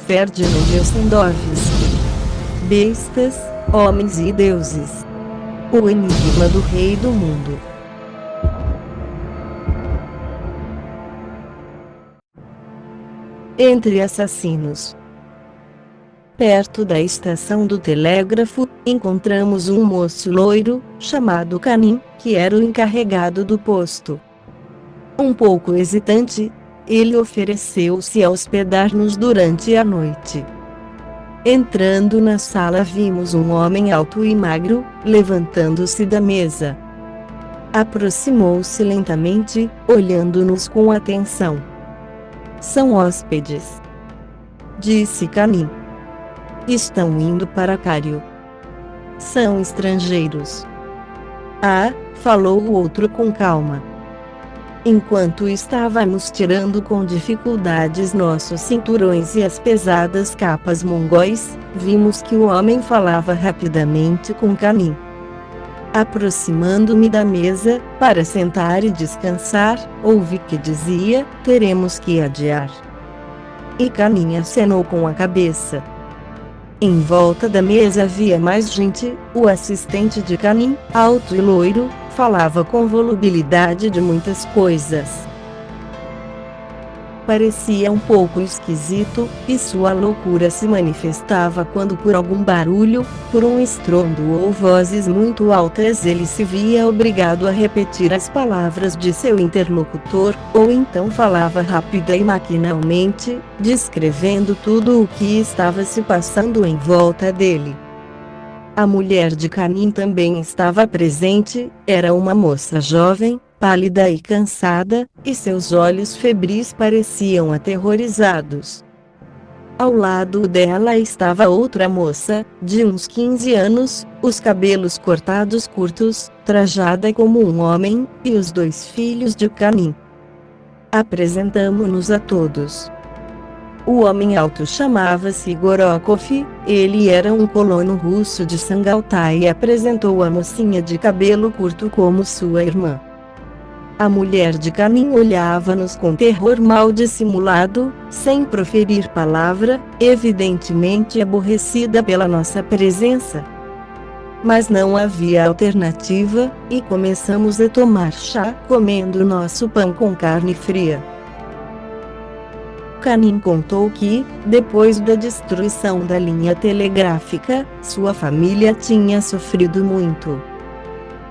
Ferdinand Ossendorfsky. Bestas, homens e deuses. O enigma do rei do mundo. Entre assassinos. Perto da estação do telégrafo, encontramos um moço loiro, chamado Canin, que era o encarregado do posto. Um pouco hesitante, ele ofereceu-se a hospedar-nos durante a noite. Entrando na sala vimos um homem alto e magro, levantando-se da mesa. Aproximou-se lentamente, olhando-nos com atenção. "São hóspedes", disse Canin. "Estão indo para Cário." "São estrangeiros." "Ah", falou o outro com calma. Enquanto estávamos tirando com dificuldades nossos cinturões e as pesadas capas mongóis, vimos que o homem falava rapidamente com Canin. Aproximando-me da mesa, para sentar e descansar, ouvi que dizia: "Teremos que adiar." E Canin acenou com a cabeça. Em volta da mesa havia mais gente. O assistente de Canin, alto e loiro, falava com volubilidade de muitas coisas. Parecia um pouco esquisito, e sua loucura se manifestava quando por algum barulho, por um estrondo ou vozes muito altas ele se via obrigado a repetir as palavras de seu interlocutor, ou então falava rápida e maquinalmente, descrevendo tudo o que estava se passando em volta dele. A mulher de Canin também estava presente. Era uma moça jovem, pálida e cansada, e seus olhos febris pareciam aterrorizados. Ao lado dela estava outra moça, de uns 15 anos, os cabelos cortados curtos, trajada como um homem, e os 2 filhos de Canin. Apresentamo-nos a todos. O homem alto chamava-se Gorokov, ele era um colono russo de Sangaltai e apresentou a mocinha de cabelo curto como sua irmã. A mulher de Canin olhava-nos com terror mal dissimulado, sem proferir palavra, evidentemente aborrecida pela nossa presença. Mas não havia alternativa, e começamos a tomar chá, comendo nosso pão com carne fria. Canin contou que, depois da destruição da linha telegráfica, sua família tinha sofrido muito.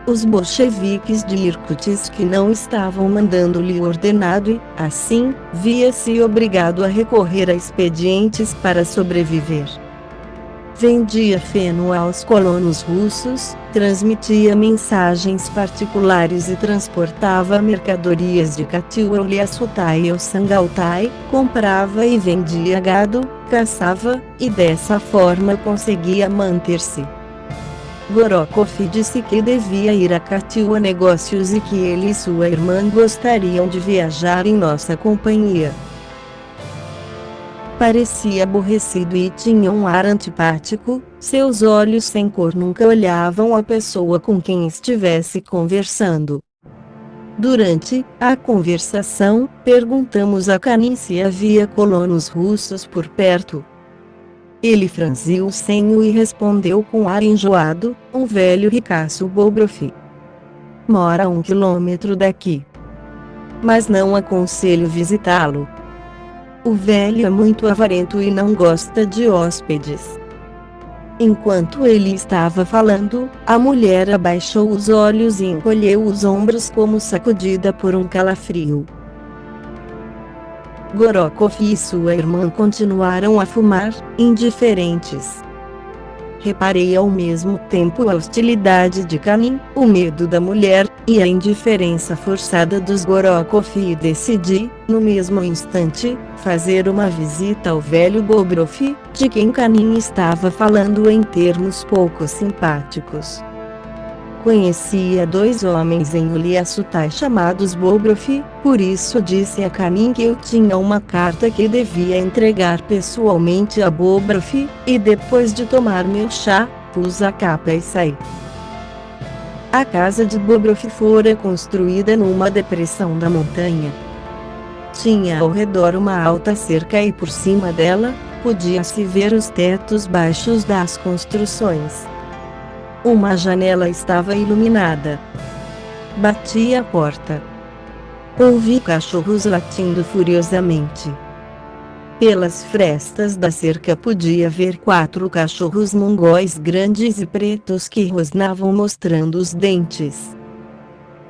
Os bolcheviques de Irkutsk não estavam mandando-lhe ordenado e, assim, via-se obrigado a recorrer a expedientes para sobreviver. Vendia feno aos colonos russos, transmitia mensagens particulares e transportava mercadorias de Katyua-Uliassutai ou Sangaltai, comprava e vendia gado, caçava, e dessa forma conseguia manter-se. Gorokov disse que devia ir a Katyua negócios e que ele e sua irmã gostariam de viajar em nossa companhia. Parecia aborrecido e tinha um ar antipático, seus olhos sem cor nunca olhavam a pessoa com quem estivesse conversando. Durante a conversação, perguntamos a Canin se havia colonos russos por perto. Ele franziu o senho e respondeu com ar enjoado: "Um velho ricaço Bobrov. Mora a 1 quilômetro daqui. Mas não aconselho visitá-lo. O velho é muito avarento e não gosta de hóspedes." Enquanto ele estava falando, a mulher abaixou os olhos e encolheu os ombros como sacudida por um calafrio. Gorokov e sua irmã continuaram a fumar, indiferentes. Reparei ao mesmo tempo a hostilidade de Canin, o medo da mulher, e a indiferença forçada dos Gorokov e decidi, no mesmo instante, fazer uma visita ao velho Bobrov, de quem Canin estava falando em termos pouco simpáticos. Conhecia 2 homens em Uliassutai chamados Bobrov, por isso disse a Canin que eu tinha uma carta que devia entregar pessoalmente a Bobrov, e depois de tomar meu chá, pus a capa e saí. A casa de Bobrov fora construída numa depressão da montanha. Tinha ao redor uma alta cerca e por cima dela, podia-se ver os tetos baixos das construções. Uma janela estava iluminada. Bati a porta. Ouvi cachorros latindo furiosamente. Pelas frestas da cerca podia ver 4 cachorros mongóis grandes e pretos que rosnavam mostrando os dentes.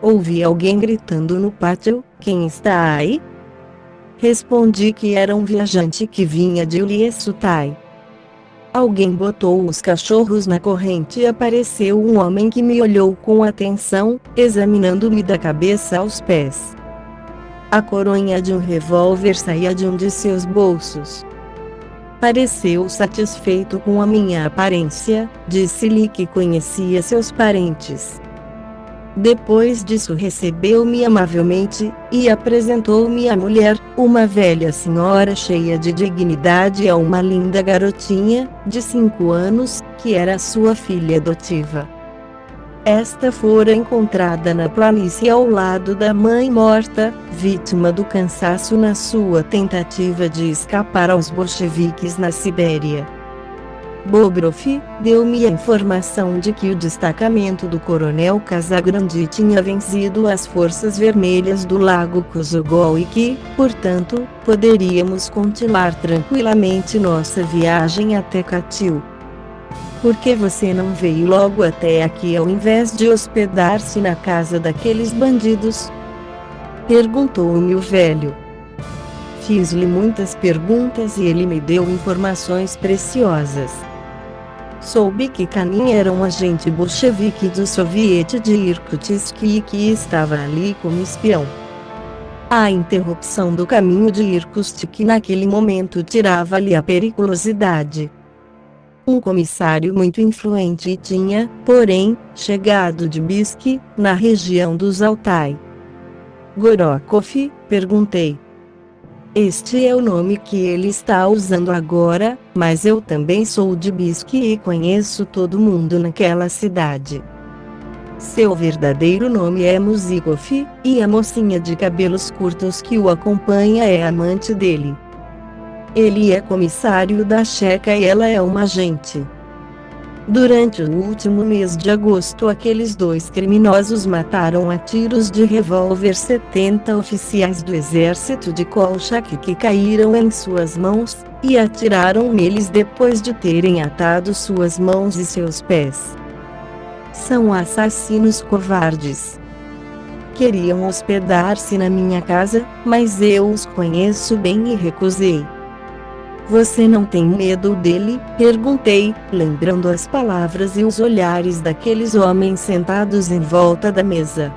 Ouvi alguém gritando no pátio: "Quem está aí?" Respondi que era um viajante que vinha de Uliessutai. Alguém botou os cachorros na corrente e apareceu um homem que me olhou com atenção, examinando-me da cabeça aos pés. A coronha de um revólver saía de um de seus bolsos. Pareceu satisfeito com a minha aparência, disse-lhe que conhecia seus parentes. Depois disso recebeu-me amavelmente, e apresentou-me a mulher, uma velha senhora cheia de dignidade, e a uma linda garotinha, de 5 anos, que era sua filha adotiva. Esta fora encontrada na planície ao lado da mãe morta, vítima do cansaço na sua tentativa de escapar aos bolcheviques na Sibéria. Bobrov deu-me a informação de que o destacamento do coronel Casagrande tinha vencido as forças vermelhas do Lago Kozogol e que, portanto, poderíamos continuar tranquilamente nossa viagem até Katyl. "Por que você não veio logo até aqui ao invés de hospedar-se na casa daqueles bandidos?" perguntou-me o velho. Fiz-lhe muitas perguntas e ele me deu informações preciosas. Soube que Kanin era um agente bolchevique do Soviete de Irkutsk e que estava ali como espião. A interrupção do caminho de Irkutsk naquele momento tirava-lhe a periculosidade. Um comissário muito influente tinha, porém, chegado de Bisk, na região dos Altai. "Gorokov?" perguntei. "Este é o nome que ele está usando agora, mas eu também sou de Bisk e conheço todo mundo naquela cidade. Seu verdadeiro nome é Muzikov, e a mocinha de cabelos curtos que o acompanha é amante dele. Ele é comissário da Checa e ela é uma agente. Durante o último mês de agosto, aqueles 2 criminosos mataram a tiros de revólver 70 oficiais do exército de Kolchak que caíram em suas mãos, e atiraram neles depois de terem atado suas mãos e seus pés. São assassinos covardes. Queriam hospedar-se na minha casa, mas eu os conheço bem e recusei." "Você não tem medo dele?" perguntei, lembrando as palavras e os olhares daqueles homens sentados em volta da mesa.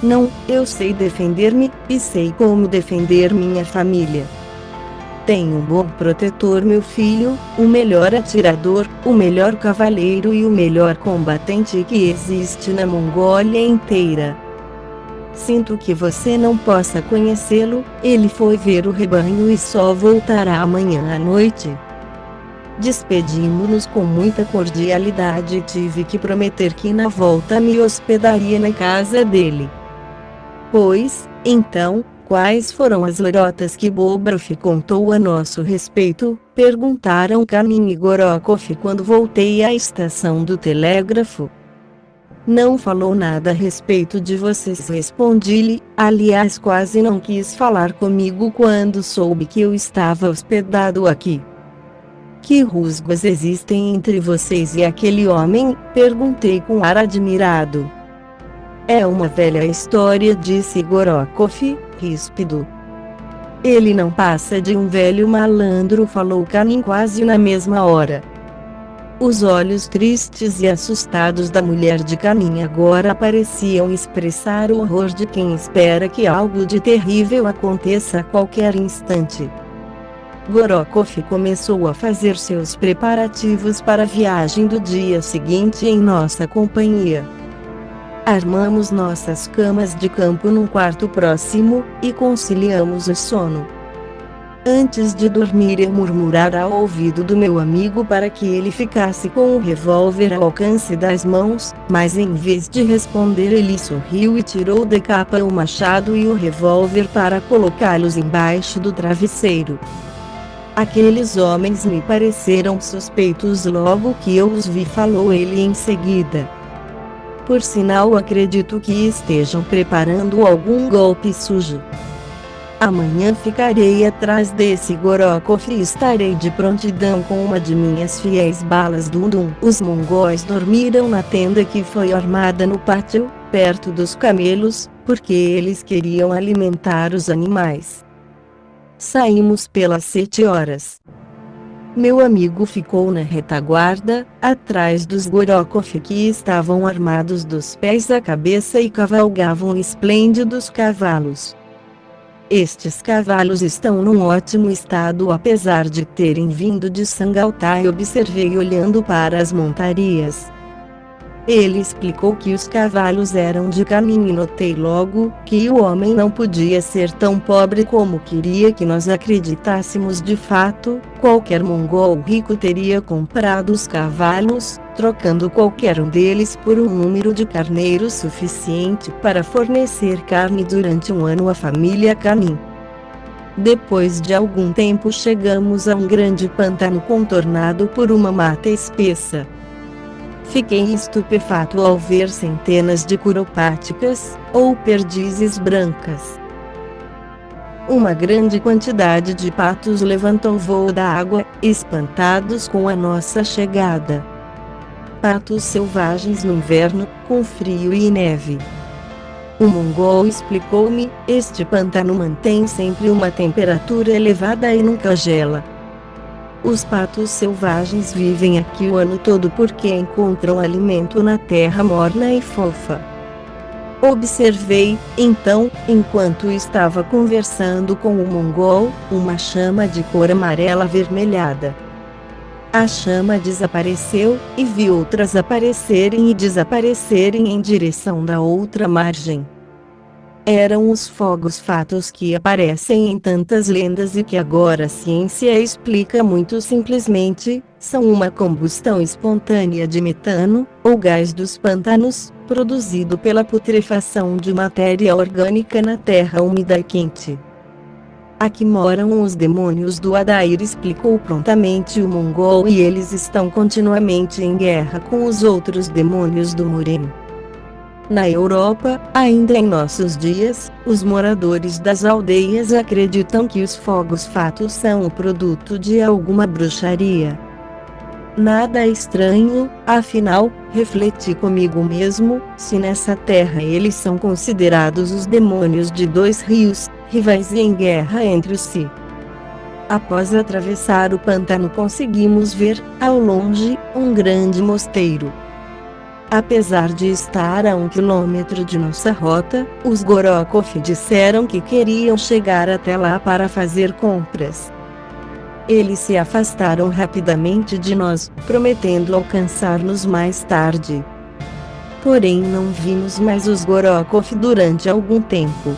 "Não, eu sei defender-me, e sei como defender minha família. Tenho um bom protetor, meu filho, o melhor atirador, o melhor cavaleiro e o melhor combatente que existe na Mongólia inteira. Sinto que você não possa conhecê-lo, ele foi ver o rebanho e só voltará amanhã à noite." Despedimos-nos com muita cordialidade e tive que prometer que na volta me hospedaria na casa dele. "Pois, então, quais foram as lorotas que Bobrov contou a nosso respeito?" perguntaram Kanin e Gorokov quando voltei à estação do telégrafo. "Não falou nada a respeito de vocês", respondi-lhe. "Aliás, quase não quis falar comigo quando soube que eu estava hospedado aqui." "Que rusgas existem entre vocês e aquele homem?" perguntei com ar admirado. "É uma velha história", disse Gorokov, ríspido. "Ele não passa de um velho malandro", falou Kanin quase na mesma hora. Os olhos tristes e assustados da mulher de Kanin agora pareciam expressar o horror de quem espera que algo de terrível aconteça a qualquer instante. Gorokov começou a fazer seus preparativos para a viagem do dia seguinte em nossa companhia. Armamos nossas camas de campo num quarto próximo, e conciliamos o sono. Antes de dormir, eu murmurar ao ouvido do meu amigo para que ele ficasse com o revólver ao alcance das mãos, mas em vez de responder ele sorriu e tirou da capa o machado e o revólver para colocá-los embaixo do travesseiro. Aqueles homens me pareceram suspeitos logo que eu os vi, falou ele em seguida. Por sinal, acredito que estejam preparando algum golpe sujo. Amanhã ficarei atrás desse Gorokov e estarei de prontidão com uma de minhas fiéis balas Dundum. Os mongóis dormiram na tenda que foi armada no pátio, perto dos camelos, porque eles queriam alimentar os animais. Saímos pelas 7 horas. Meu amigo ficou na retaguarda, atrás dos Gorokov que estavam armados dos pés à cabeça e cavalgavam esplêndidos cavalos. Estes cavalos estão num ótimo estado apesar de terem vindo de Sangaltai, observei olhando para as montarias. Ele explicou que os cavalos eram de Kanin e notei logo que o homem não podia ser tão pobre como queria que nós acreditássemos. De fato, qualquer mongol rico teria comprado os cavalos, trocando qualquer um deles por um número de carneiros suficiente para fornecer carne durante um ano à família Kanin. Depois de algum tempo chegamos a um grande pântano contornado por uma mata espessa. Fiquei estupefato ao ver centenas de curopáticas, ou perdizes brancas. Uma grande quantidade de patos levantou voo da água, espantados com a nossa chegada. Patos selvagens no inverno, com frio e neve. O mongol explicou-me, este pântano mantém sempre uma temperatura elevada e nunca gela. Os patos selvagens vivem aqui o ano todo porque encontram alimento na terra morna e fofa. Observei, então, enquanto estava conversando com o mongol, uma chama de cor amarela avermelhada. A chama desapareceu, e vi outras aparecerem e desaparecerem em direção da outra margem. Eram os fogos fatos que aparecem em tantas lendas e que agora a ciência explica muito simplesmente, são uma combustão espontânea de metano, ou gás dos pântanos, produzido pela putrefação de matéria orgânica na terra úmida e quente. Aqui moram os demônios do Adair, explicou prontamente o mongol, e eles estão continuamente em guerra com os outros demônios do Muren. Na Europa, ainda em nossos dias, os moradores das aldeias acreditam que os fogos fatos são o produto de alguma bruxaria. Nada estranho, afinal, refleti comigo mesmo, se nessa terra eles são considerados os demônios de dois rios, rivais e em guerra entre si. Após atravessar o pântano conseguimos ver, ao longe, um grande mosteiro. Apesar de estar a 1 quilômetro de nossa rota, os Gorokov disseram que queriam chegar até lá para fazer compras. Eles se afastaram rapidamente de nós, prometendo alcançar-nos mais tarde. Porém não vimos mais os Gorokov durante algum tempo.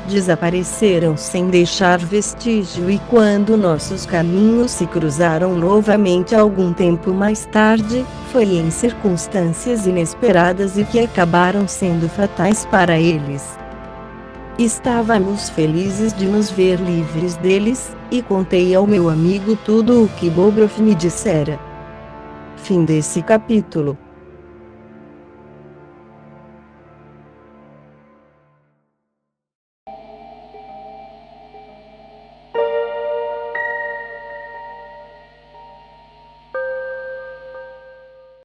Desapareceram sem deixar vestígio, e quando nossos caminhos se cruzaram novamente algum tempo mais tarde, foi em circunstâncias inesperadas e que acabaram sendo fatais para eles. Estávamos felizes de nos ver livres deles, e contei ao meu amigo tudo o que Bobrov me dissera. Fim desse capítulo.